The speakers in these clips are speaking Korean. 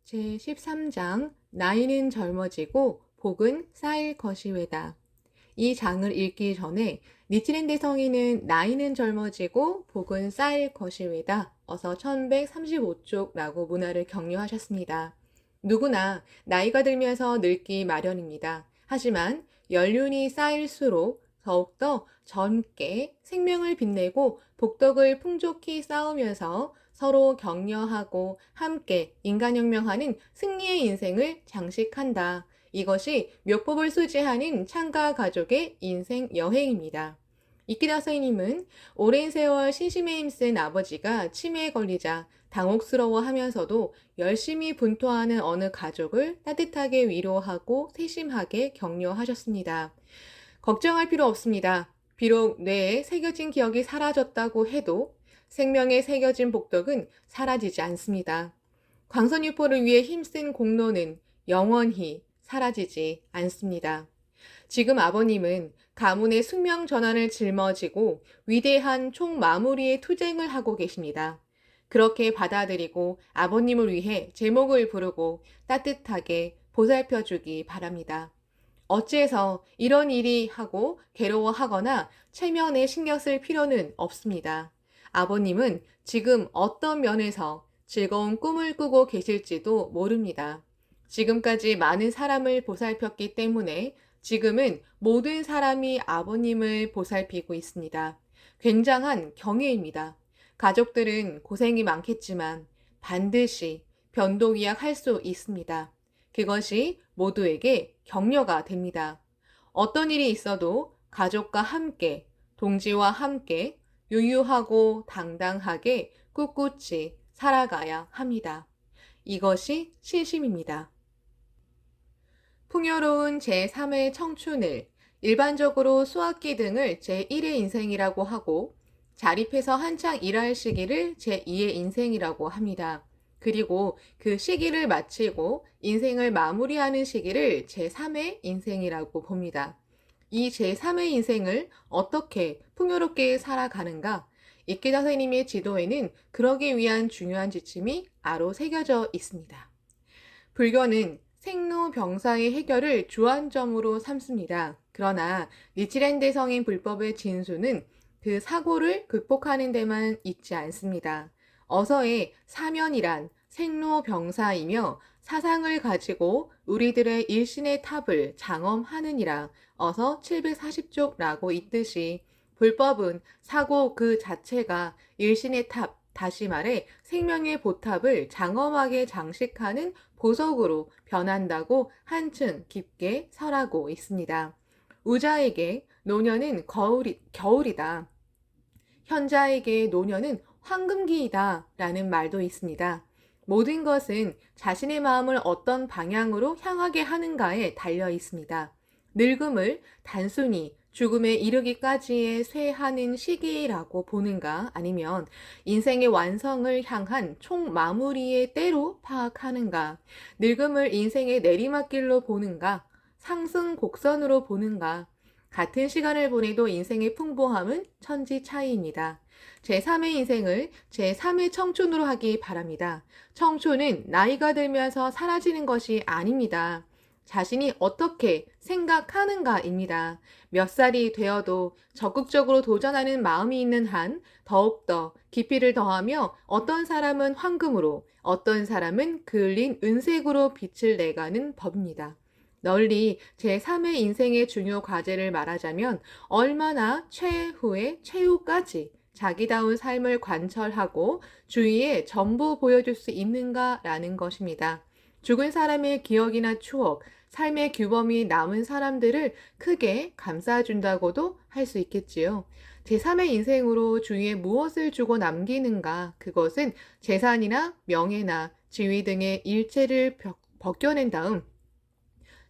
제13장 나이는 젊어지고 복은 쌓일 것이외다. 이 장을 읽기 전에 니치렌 대성인은 나이는 젊어지고 복은 쌓일 것이외다. 어서 1135쪽라고 문화를 격려하셨습니다. 누구나 나이가 들면서 늙기 마련입니다. 하지만 연륜이 쌓일수록 더욱더 젊게 생명을 빛내고 복덕을 풍족히 쌓으면서 서로 격려하고 함께 인간혁명하는 승리의 인생을 장식한다. 이것이 묘법을 수지하는 창가 가족의 인생 여행입니다. 이키다 선생님은 오랜 세월 신심에 힘쓴 아버지가 치매에 걸리자 당혹스러워하면서도 열심히 분투하는 어느 가족을 따뜻하게 위로하고 세심하게 격려하셨습니다. 걱정할 필요 없습니다. 비록 뇌에 새겨진 기억이 사라졌다고 해도 생명에 새겨진 복덕은 사라지지 않습니다. 광선유포를 위해 힘쓴 공로는 영원히 사라지지 않습니다. 지금 아버님은 가문의 숙명 전환을 짊어지고 위대한 총마무리의 투쟁을 하고 계십니다. 그렇게 받아들이고 아버님을 위해 제목을 부르고 따뜻하게 보살펴주기 바랍니다. 어째서 이런 일이 하고 괴로워하거나 체면에 신경 쓸 필요는 없습니다. 아버님은 지금 어떤 면에서 즐거운 꿈을 꾸고 계실지도 모릅니다. 지금까지 많은 사람을 보살폈기 때문에 지금은 모든 사람이 아버님을 보살피고 있습니다. 굉장한 경애입니다. 가족들은 고생이 많겠지만 반드시 변도위약할 수 있습니다. 그것이 모두에게 격려가 됩니다. 어떤 일이 있어도 가족과 함께, 동지와 함께 유유하고 당당하게 꿋꿋이 살아가야 합니다. 이것이 신심입니다. 풍요로운 제3의 청춘을 일반적으로 수학기 등을 제1의 인생이라고 하고 자립해서 한창 일할 시기를 제2의 인생이라고 합니다. 그리고 그 시기를 마치고 인생을 마무리하는 시기를 제3의 인생이라고 봅니다. 이 제3의 인생을 어떻게 풍요롭게 살아가는가? 이케다 선생님의 지도에는 그러기 위한 중요한 지침이 아로 새겨져 있습니다. 불교는 생로병사의 해결을 주안점으로 삼습니다. 그러나 니치렌 대성인 불법의 진수는 그 사고를 극복하는 데만 있지 않습니다. 어서의 사면이란 생로병사이며 사상을 가지고 우리들의 일신의 탑을 장엄하느니라. 어서 740쪽라고 있듯이 불법은 사고 그 자체가 일신의 탑, 다시 말해 생명의 보탑을 장엄하게 장식하는 보석으로 변한다고 한층 깊게 설하고 있습니다. 우자에게 노년은 겨울이다. 현자에게 노년은 황금기이다 라는 말도 있습니다. 모든 것은 자신의 마음을 어떤 방향으로 향하게 하는가에 달려 있습니다. 늙음을 단순히 죽음에 이르기까지의 쇠하는 시기라고 보는가 아니면 인생의 완성을 향한 총마무리의 때로 파악하는가 늙음을 인생의 내리막길로 보는가 상승 곡선으로 보는가 같은 시간을 보내도 인생의 풍부함은 천지 차이입니다. 제3의 인생을 제3의 청춘으로 하기 바랍니다. 청춘은 나이가 들면서 사라지는 것이 아닙니다. 자신이 어떻게 생각하는가입니다. 몇 살이 되어도 적극적으로 도전하는 마음이 있는 한 더욱더 깊이를 더하며 어떤 사람은 황금으로 어떤 사람은 그을린 은색으로 빛을 내가는 법입니다. 널리 제3의 인생의 중요 과제를 말하자면 얼마나 최후의 최후까지 자기다운 삶을 관철하고 주위에 전부 보여줄 수 있는가라는 것입니다. 죽은 사람의 기억이나 추억, 삶의 규범이 남은 사람들을 크게 감싸준다고도 할 수 있겠지요. 제3의 인생으로 주위에 무엇을 주고 남기는가, 그것은 재산이나 명예나 지위 등의 일체를 벗겨낸 다음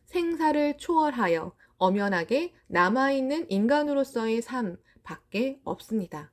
생사를 초월하여 엄연하게 남아있는 인간으로서의 삶 밖에 없습니다.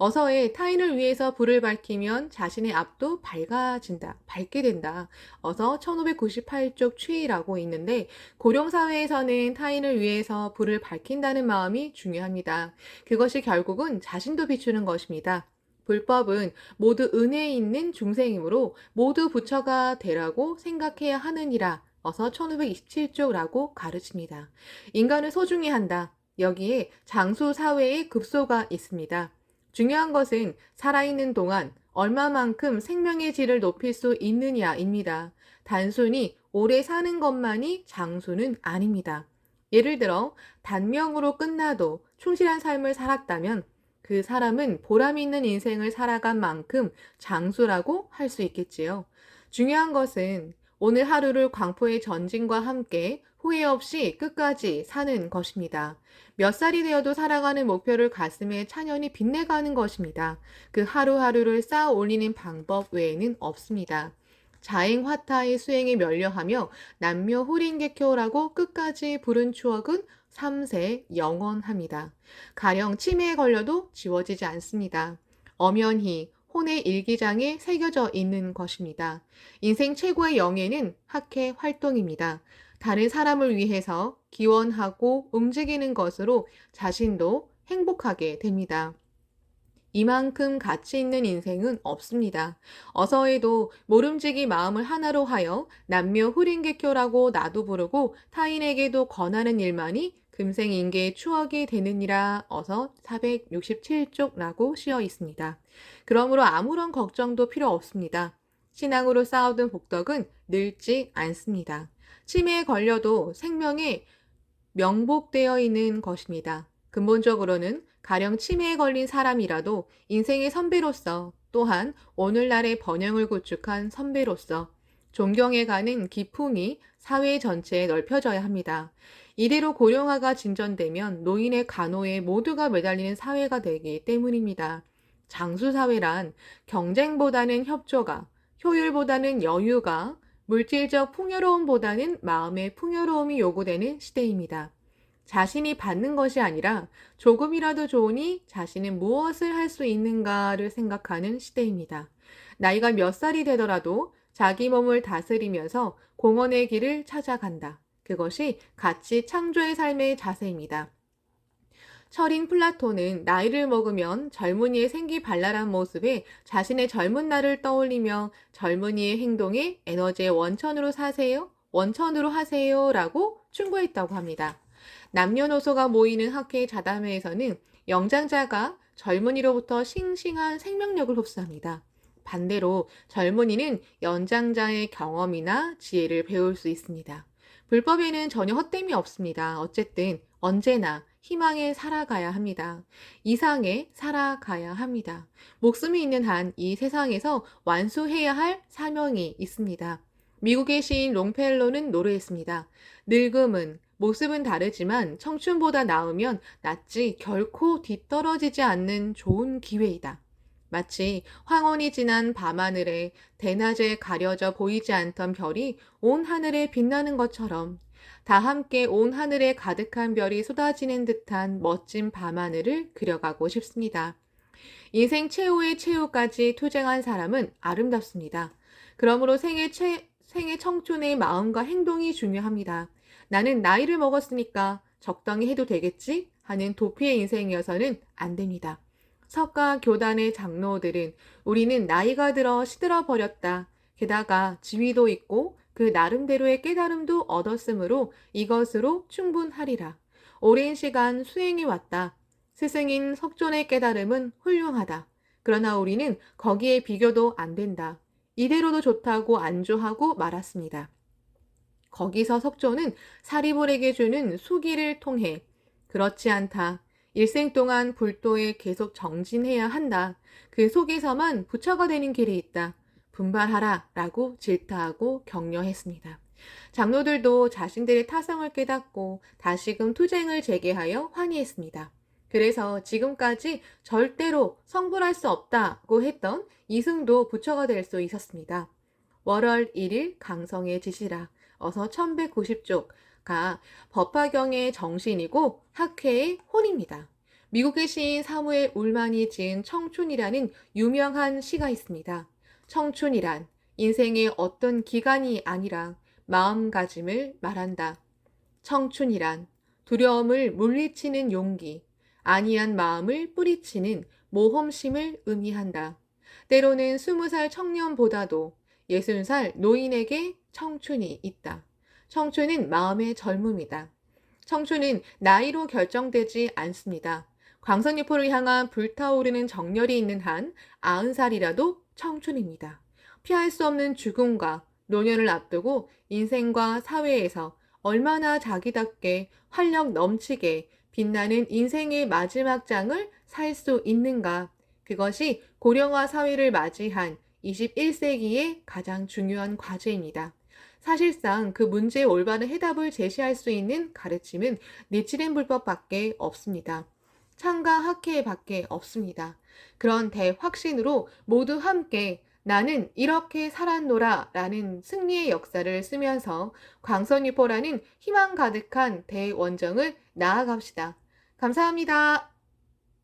어서의 타인을 위해서 불을 밝히면 자신의 앞도 밝게 된다. 어서 1598쪽 취의라고 있는데 고령사회에서는 타인을 위해서 불을 밝힌다는 마음이 중요합니다. 그것이 결국은 자신도 비추는 것입니다. 불법은 모두 은혜 있는 중생이므로 모두 부처가 되라고 생각해야 하느니라. 어서 1527쪽라고 가르칩니다. 인간을 소중히 한다. 여기에 장수 사회의 급소가 있습니다. 중요한 것은 살아있는 동안 얼마만큼 생명의 질을 높일 수 있느냐입니다. 단순히 오래 사는 것만이 장수는 아닙니다. 예를 들어 단명으로 끝나도 충실한 삶을 살았다면 그 사람은 보람 있는 인생을 살아간 만큼 장수라고 할 수 있겠지요. 중요한 것은 오늘 하루를 광포의 전진과 함께 후회 없이 끝까지 사는 것입니다. 몇 살이 되어도 살아가는 목표를 가슴에 찬연히 빛내가는 것입니다. 그 하루하루를 쌓아 올리는 방법 외에는 없습니다. 자행화타의 수행에 면려하며 남묘 후린개교라고 끝까지 부른 추억은 3세 영원합니다. 가령 치매에 걸려도 지워지지 않습니다. 엄연히 혼의 일기장에 새겨져 있는 것입니다. 인생 최고의 영예는 학회 활동입니다. 다른 사람을 위해서 기원하고 움직이는 것으로 자신도 행복하게 됩니다. 이만큼 가치 있는 인생은 없습니다. 어서해도 모름지기 마음을 하나로 하여 남묘 후린개교라고 나도 부르고 타인에게도 권하는 일만이 금생 인계의 추억이 되느니라. 어서 467쪽라고 쓰여 있습니다. 그러므로 아무런 걱정도 필요 없습니다. 신앙으로 쌓아둔 복덕은 늙지 않습니다. 치매에 걸려도 생명에 명복되어 있는 것입니다. 근본적으로는 가령 치매에 걸린 사람이라도 인생의 선배로서 또한 오늘날의 번영을 구축한 선배로서 존경해가는 기풍이 사회 전체에 넓혀져야 합니다. 이대로 고령화가 진전되면 노인의 간호에 모두가 매달리는 사회가 되기 때문입니다. 장수사회란 경쟁보다는 협조가, 효율보다는 여유가, 물질적 풍요로움보다는 마음의 풍요로움이 요구되는 시대입니다. 자신이 받는 것이 아니라 조금이라도 좋으니 자신은 무엇을 할 수 있는가를 생각하는 시대입니다. 나이가 몇 살이 되더라도 자기 몸을 다스리면서 공헌의 길을 찾아간다. 그것이 가치 창조의 삶의 자세입니다. 철인 플라톤은 나이를 먹으면 젊은이의 생기발랄한 모습에 자신의 젊은 날을 떠올리며 젊은이의 행동에 에너지의 원천으로 사세요, 원천으로 하세요 라고 충고했다고 합니다. 남녀노소가 모이는 학회의 자담회에서는 영장자가 젊은이로부터 싱싱한 생명력을 흡수합니다. 반대로 젊은이는 연장자의 경험이나 지혜를 배울 수 있습니다. 불법에는 전혀 헛됨이 없습니다. 어쨌든 언제나 희망에 살아가야 합니다. 이상에 살아가야 합니다. 목숨이 있는 한 이 세상에서 완수해야 할 사명이 있습니다. 미국의 시인 롱펠로는 노래했습니다. 늙음은 모습은 다르지만 청춘보다 나으면 낫지 결코 뒤떨어지지 않는 좋은 기회이다. 마치 황혼이 지난 밤하늘에 대낮에 가려져 보이지 않던 별이 온 하늘에 빛나는 것처럼 다 함께 온 하늘에 가득한 별이 쏟아지는 듯한 멋진 밤하늘을 그려가고 싶습니다. 인생 최후의 최후까지 투쟁한 사람은 아름답습니다. 그러므로 생애 청춘의 마음과 행동이 중요합니다. 나는 나이를 먹었으니까 적당히 해도 되겠지? 하는 도피의 인생이어서는 안 됩니다. 석가 교단의 장로들은 우리는 나이가 들어 시들어 버렸다. 게다가 지위도 있고 그 나름대로의 깨달음도 얻었으므로 이것으로 충분하리라. 오랜 시간 수행해 왔다. 스승인 석존의 깨달음은 훌륭하다. 그러나 우리는 거기에 비교도 안 된다. 이대로도 좋다고 안주하고 말았습니다. 거기서 석조는 사리불에게 주는 수기를 통해 그렇지 않다. 일생 동안 불도에 계속 정진해야 한다. 그 속에서만 부처가 되는 길이 있다. 분발하라 라고 질타하고 격려했습니다. 장로들도 자신들의 타성을 깨닫고 다시금 투쟁을 재개하여 환희했습니다. 그래서 지금까지 절대로 성불할 수 없다고 했던 이승도 부처가 될 수 있었습니다. 월월 1일 강성의 지시라. 어서 1190쪽가 법화경의 정신이고 학회의 혼입니다. 미국의 시인 사무엘 울만이 지은 청춘이라는 유명한 시가 있습니다. 청춘이란 인생의 어떤 기간이 아니라 마음가짐을 말한다. 청춘이란 두려움을 물리치는 용기, 안이한 마음을 뿌리치는 모험심을 의미한다. 때로는 20살 청년보다도 60살 노인에게 청춘이 있다. 청춘은 마음의 젊음이다. 청춘은 나이로 결정되지 않습니다. 광선유포를 향한 불타오르는 정열이 있는 한 90살이라도 청춘입니다. 피할 수 없는 죽음과 노년을 앞두고 인생과 사회에서 얼마나 자기답게 활력 넘치게 빛나는 인생의 마지막 장을 살 수 있는가? 그것이 고령화 사회를 맞이한 21세기의 가장 중요한 과제입니다. 사실상 그 문제의 올바른 해답을 제시할 수 있는 가르침은 니치렌 불법밖에 없습니다. 창과 학회밖에 없습니다. 그런 대확신으로 모두 함께 나는 이렇게 살았노라 라는 승리의 역사를 쓰면서 광선유포라는 희망 가득한 대원정을 나아갑시다. 감사합니다.